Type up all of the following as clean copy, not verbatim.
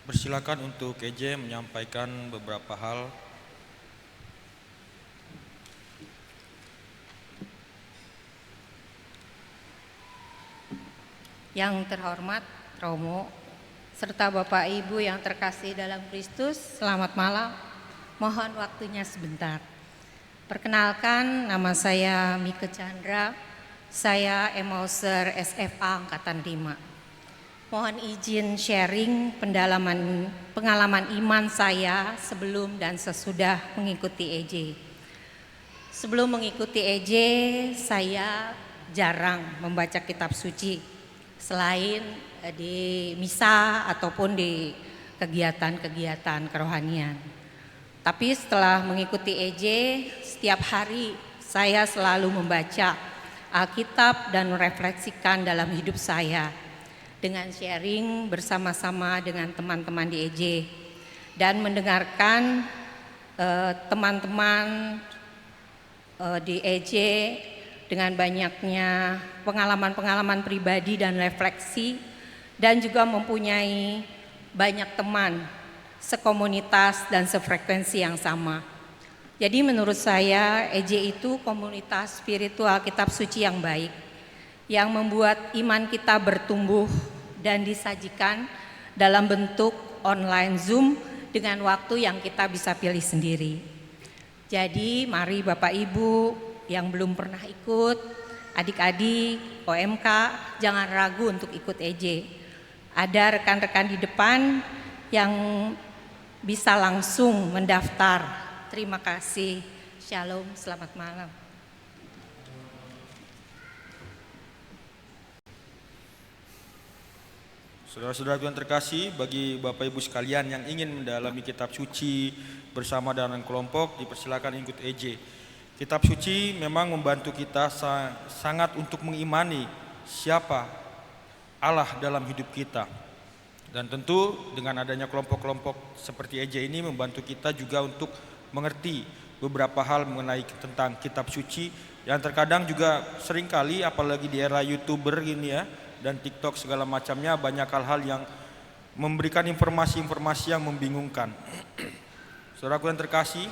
Persilakan untuk EJ menyampaikan beberapa hal. Yang terhormat Romo, serta Bapak Ibu yang terkasih dalam Kristus, selamat malam. Mohon waktunya sebentar. Perkenalkan, nama saya Mike Chandra, saya Emauser SFA Angkatan 5. Mohon izin sharing pengalaman iman saya sebelum dan sesudah mengikuti EJ. Sebelum mengikuti EJ, saya jarang membaca kitab suci, selain di misa ataupun di kegiatan-kegiatan kerohanian. Tapi setelah mengikuti EJ, setiap hari saya selalu membaca Alkitab dan merefleksikan dalam hidup saya dengan sharing bersama-sama dengan teman-teman di EJ dan mendengarkan teman-teman di EJ dengan banyaknya pengalaman-pengalaman pribadi dan refleksi, dan juga mempunyai banyak teman sekomunitas dan sefrekuensi yang sama. Jadi menurut saya EJ itu komunitas spiritual kitab suci yang baik, yang membuat iman kita bertumbuh dan disajikan dalam bentuk online Zoom dengan waktu yang kita bisa pilih sendiri. Jadi mari Bapak Ibu yang belum pernah ikut, adik-adik, OMK, jangan ragu untuk ikut EJ. Ada rekan-rekan di depan yang bisa langsung mendaftar. Terima kasih. Shalom, selamat malam. Saudara-saudara Tuhan terkasih, bagi Bapak Ibu sekalian yang ingin mendalami kitab suci bersama dengan kelompok, dipersilakan ikut EJ. Kitab suci memang membantu kita sangat untuk mengimani siapa Allah dalam hidup kita. Dan tentu dengan adanya kelompok-kelompok seperti EJ ini membantu kita juga untuk mengerti beberapa hal mengenai tentang kitab suci yang terkadang juga seringkali, apalagi di era YouTuber gini ya, dan TikTok segala macamnya, banyak hal-hal yang memberikan informasi-informasi yang membingungkan. Saudaraku yang terkasih,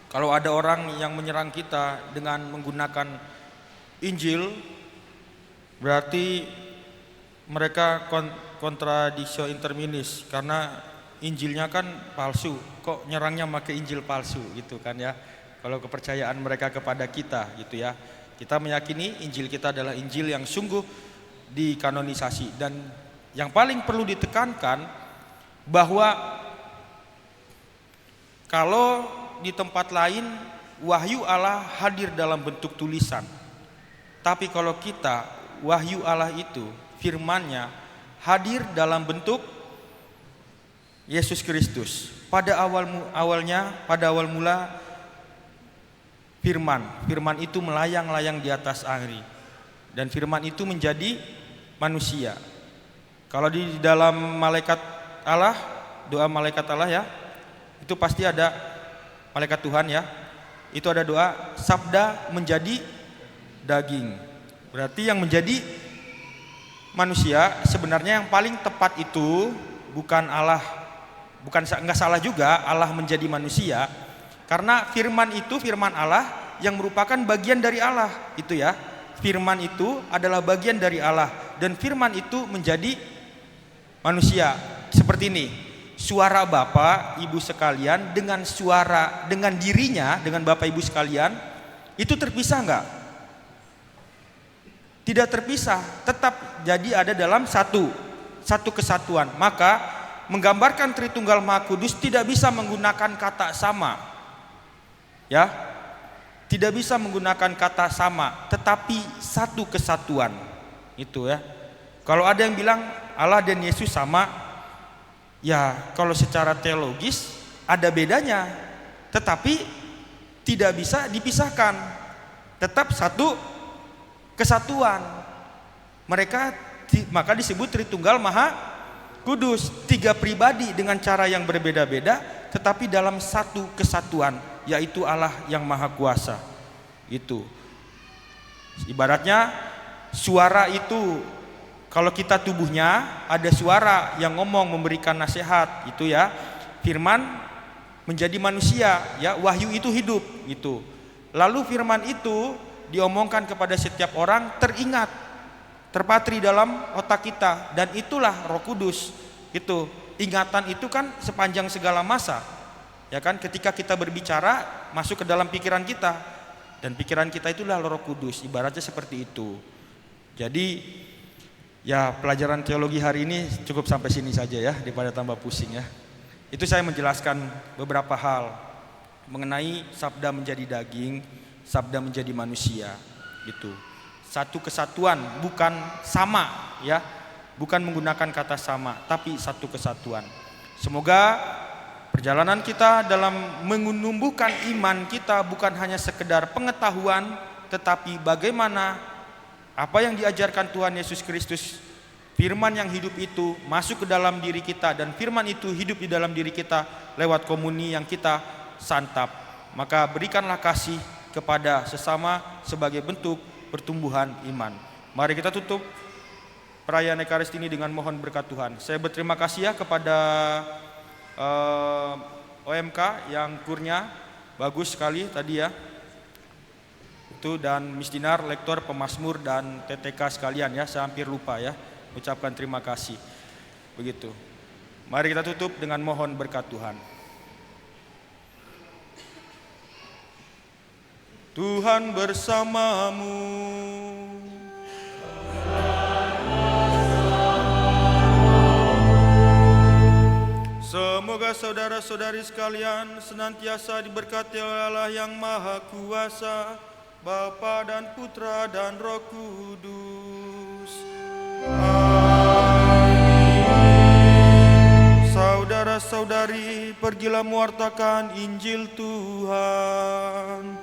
kalau ada orang yang menyerang kita dengan menggunakan Injil, berarti mereka kontradisio interminis, karena Injilnya kan palsu, kok nyerangnya pakai Injil palsu gitu kan ya. Kalau kepercayaan mereka kepada kita gitu ya. Kita meyakini Injil kita adalah Injil yang sungguh dikanonisasi, dan yang paling perlu ditekankan bahwa kalau di tempat lain wahyu Allah hadir dalam bentuk tulisan, tapi kalau kita wahyu Allah itu firman-Nya hadir dalam bentuk Yesus Kristus. Pada awal mula firman itu melayang-layang di atas air, dan firman itu menjadi manusia. Kalau di dalam malaikat Allah, doa malaikat Allah ya, itu pasti ada malaikat Tuhan ya, itu ada doa sabda menjadi daging. Berarti yang menjadi manusia sebenarnya yang paling tepat itu bukan Allah, enggak salah juga Allah menjadi manusia, karena firman itu firman Allah yang merupakan bagian dari Allah itu ya. Firman itu adalah bagian dari Allah, dan firman itu menjadi manusia. Seperti ini, suara Bapak Ibu sekalian dengan dirinya, dengan Bapak Ibu sekalian, itu terpisah enggak? Tidak terpisah, tetap jadi ada dalam satu kesatuan. Maka menggambarkan Tritunggal Maha Kudus tidak bisa menggunakan kata sama. Ya. Tidak bisa menggunakan kata sama, tetapi satu kesatuan. Itu ya. Kalau ada yang bilang Allah dan Yesus sama, ya kalau secara teologis ada bedanya, tetapi tidak bisa dipisahkan. Tetap satu kesatuan. Mereka maka disebut Tritunggal Maha Kudus, 3 pribadi dengan cara yang berbeda-beda, tetapi dalam satu kesatuan, yaitu Allah yang Maha Kuasa. Itu ibaratnya suara itu Kalau kita tubuhnya, ada suara yang ngomong memberikan nasihat, itu ya. Firman menjadi manusia, ya. Wahyu itu hidup, itu. Lalu firman itu diomongkan kepada setiap orang, teringat, terpatri dalam otak kita, dan itulah Roh Kudus. Itu ingatan itu kan sepanjang segala masa, ya kan. Ketika kita berbicara masuk ke dalam pikiran kita, dan pikiran kita itulah Roh Kudus, ibaratnya seperti itu. Jadi ya, pelajaran teologi hari ini cukup sampai sini saja ya, daripada tambah pusing ya. Itu saya menjelaskan beberapa hal mengenai sabda menjadi daging, sabda menjadi manusia, gitu. Satu kesatuan, bukan sama ya, bukan menggunakan kata sama, tapi satu kesatuan. Semoga perjalanan kita dalam menumbuhkan iman kita bukan hanya sekedar pengetahuan, tetapi bagaimana apa yang diajarkan Tuhan Yesus Kristus, firman yang hidup itu masuk ke dalam diri kita, dan firman itu hidup di dalam diri kita lewat komuni yang kita santap. Maka berikanlah kasih kepada sesama sebagai bentuk pertumbuhan iman. Mari kita tutup perayaan Ekaristi ini dengan mohon berkat Tuhan. Saya berterima kasih ya kepada OMK yang kurnya bagus sekali tadi ya. Itu, dan Miss Dinar, lektor, pemazmur, dan TTK sekalian ya. Saya hampir lupa ya, ucapkan terima kasih. Begitu. Mari kita tutup dengan mohon berkat Tuhan. Tuhan bersamamu. Semoga saudara-saudari sekalian senantiasa diberkati oleh Allah yang Maha Kuasa, Bapa dan Putra dan Roh Kudus. Amin. Saudara-saudari, pergilah mewartakan Injil Tuhan.